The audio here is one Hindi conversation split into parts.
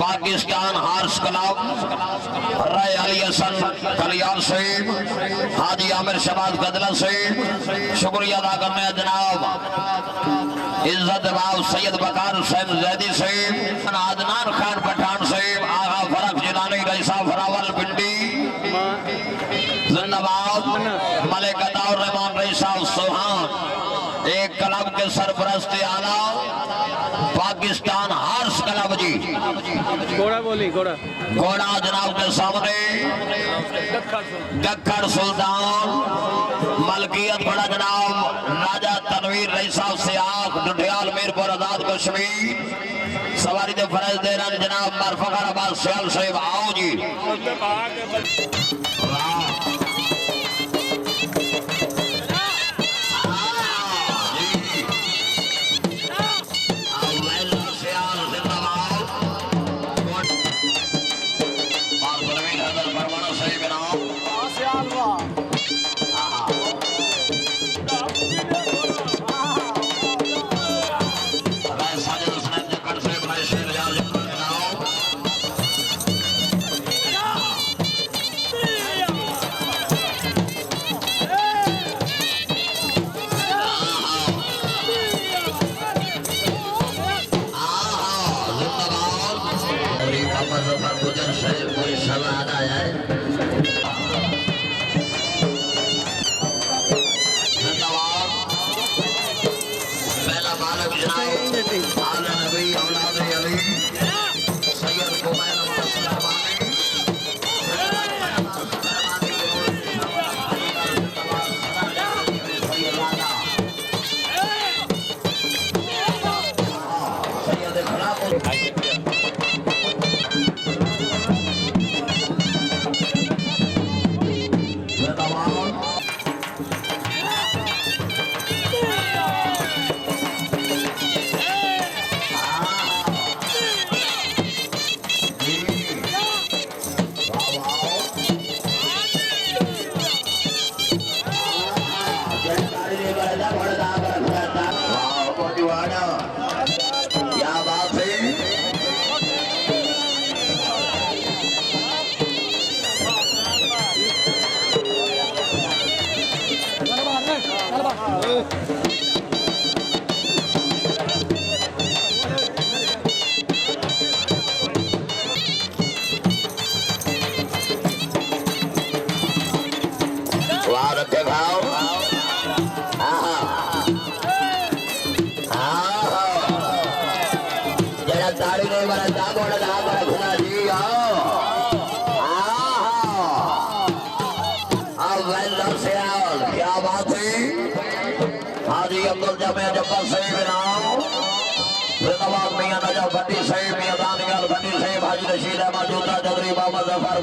पाकिस्तान हार्स क्लब राय अली हसन कलियार से हाजी आमिर शबाज गदला से शुक्रिया अदा करने जनाब इज्जत बाब सैयद बकार हुसैन जैदी से अदनान खान पठान से आगा फरक जिलानी रईसा फरावल पिंडी जिंदाबाद मलिक अताउर रहमान रईसा सुहान एक क्लब के सरपरस्ती आला पाकिस्तान हार्स क्लब जी घोड़ा बोली घोड़ा जनाब के सामने गखर सुल्तान मलकियत बड़ा जनाब राजा तनवीर रईसा से आख डुडियाल मीरपुर आजाद कश्मीर सवारी दे फरज दे रन जनाब फखर अब्बास सियाल साहिब आओ जी गुजर से कोई सवाल आया है पहला बालक जनाब आला नबी औलाद अली सैयद गुलाम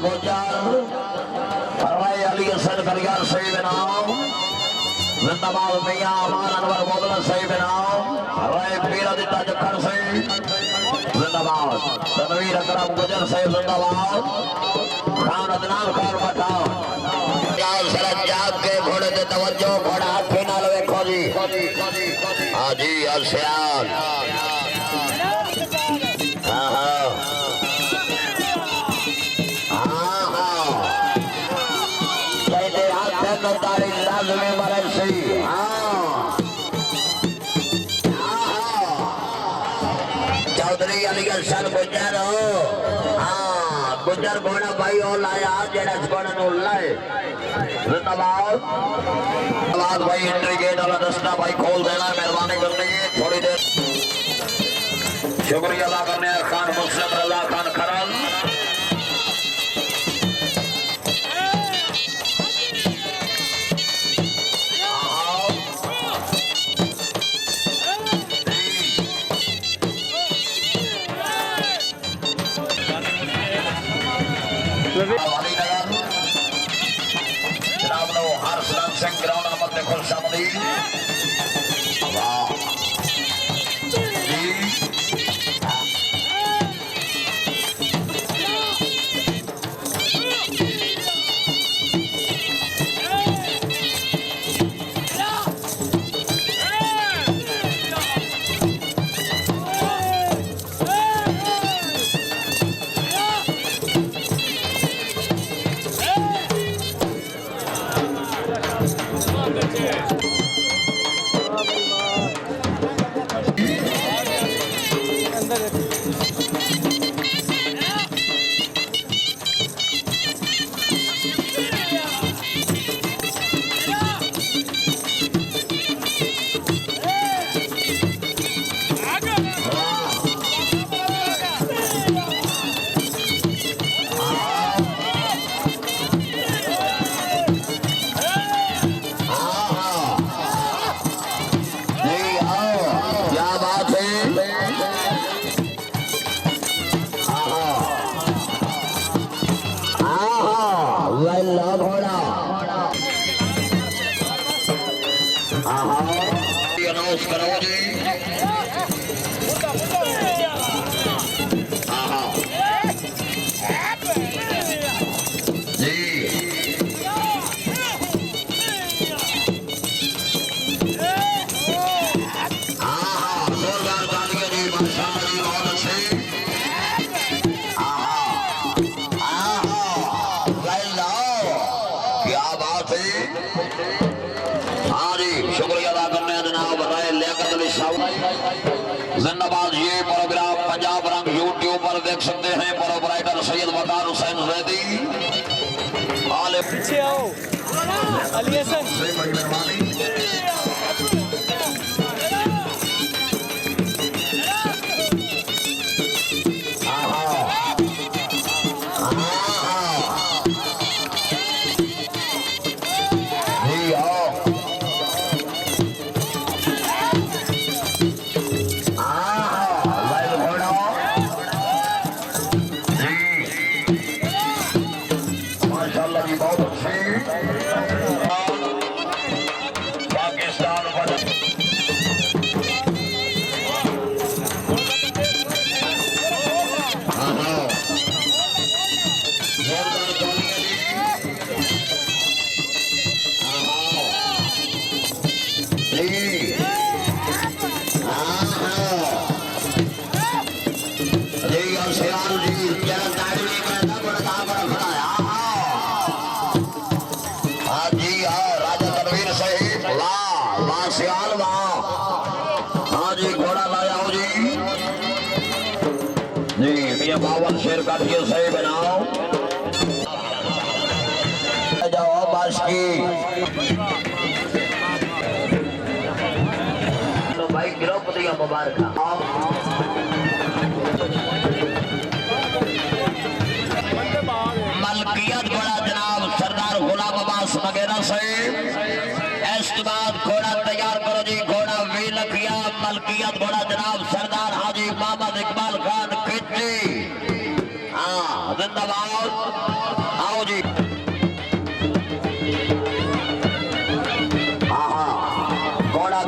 गुजार राय अली हसन कलियार सही बनाओ जिंदाबाद मियां अमान अनवर मोदला सही बनाओ राय पीर दिता जखर सही जिंदाबाद तनवीर अकरम गुजर सही जिंदाबाद खान अदनान खान पठाओ जाओ सरत जाग के घोड़े ते तवज्जो घोड़ा हाथी नाल देखो जी हां जी सियाल हां हां चौधरी अली हसन गुजर गुजर घोड़ा भाई और लाया जेड़ा घोड़ा नो लाए जिंदाबाद भाई एंट्री गेट वाला रास्ता भाई खोल देना मेहरबानी करने की थोड़ी देर शुक्रिया अदा करने खान मुस्लिम रजा खान खरल ग्राउंड अहमद ने खुश आमदी जिंदाबाद। ये प्रोग्राम पंजाब रंग यूट्यूब पर देख सकते हैं। प्रोपराइटर सैयद वकार हुसैन जैदी। पीछे आओ अली हसन। सियाल हाँ जी घोड़ा लाया हो जी मियां बावन शेर काटिए सही बनाओ जाओ बाश की तो भाई द्रौपदी का मुबारक मलकियत बड़ा जनाब सरदार गुलाम अब्बास वगैरह से बाद घोड़ा तैयार करो जी। घोड़ा वी लखिया मलकियत घोड़ा जनाब सरदार हाजी मोहम्मद इकबाल खान खिची। हाँ जिंदाबाद आओ जी। हाँ हाँ घोड़ा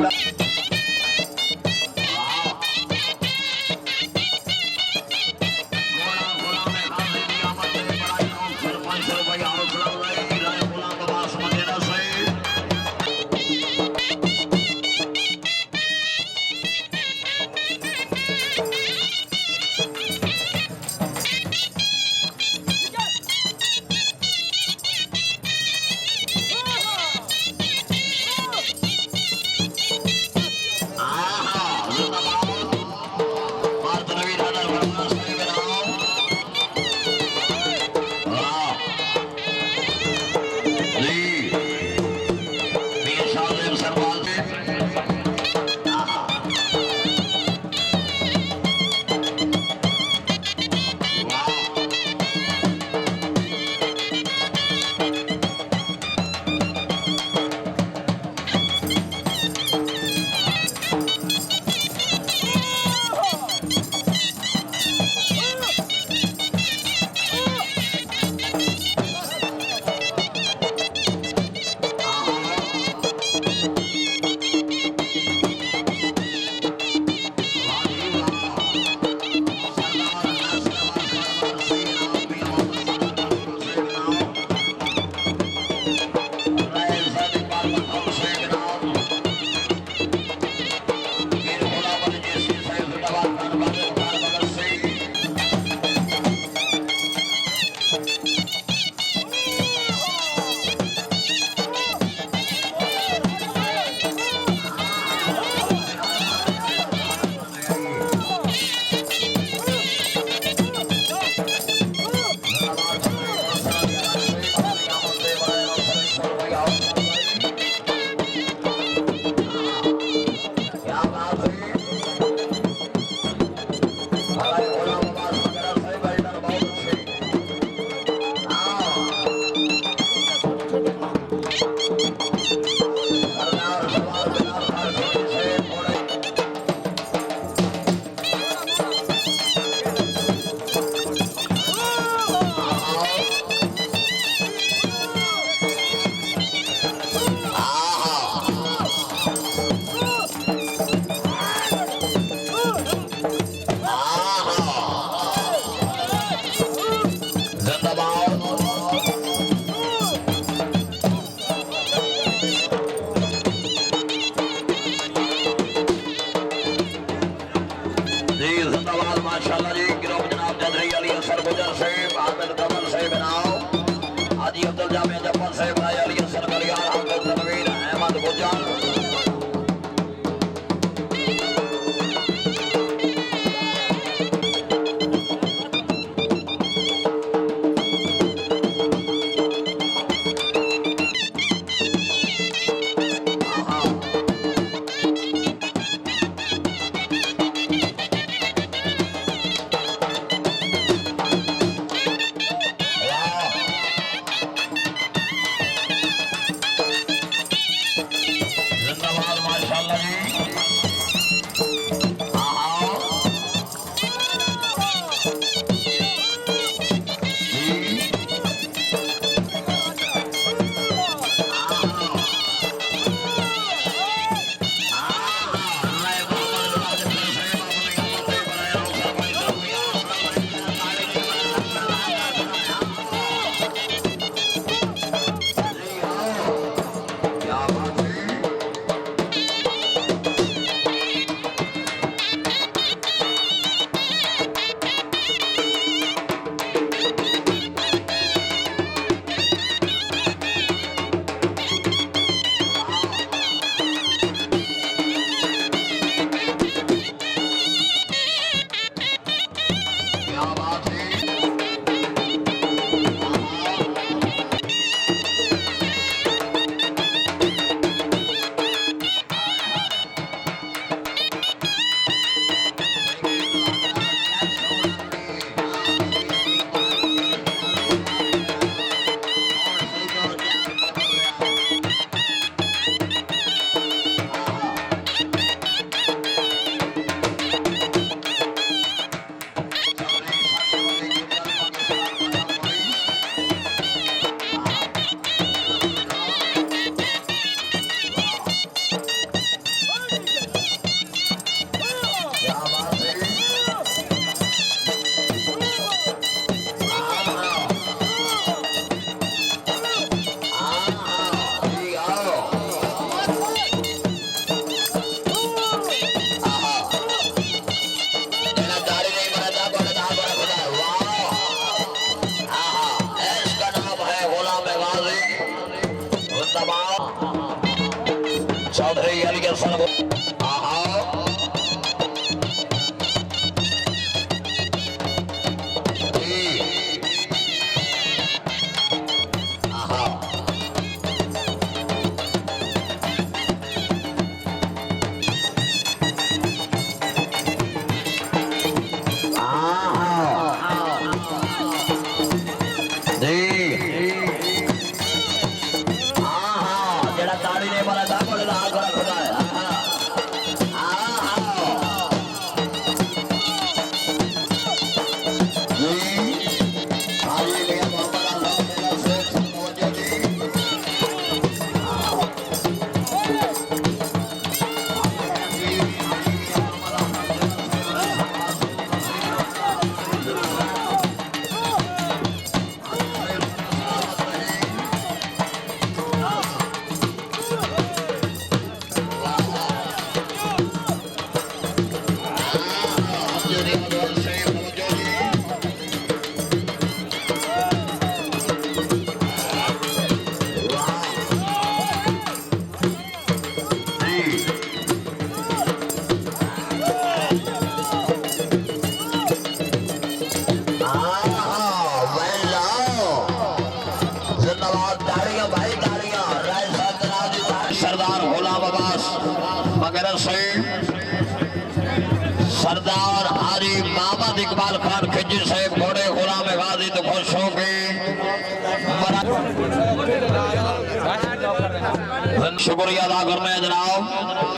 ताड़ियां भाई ताड़ियां राय साहब जनाब जी सरदार गुलाम अब्बास वगैरह से सरदार हाजी मोहम्मद इकबाल खान खिजी से घोड़े गुलाम गाजी तो खुश हो गए शुक्रिया अदा करना है जनाब।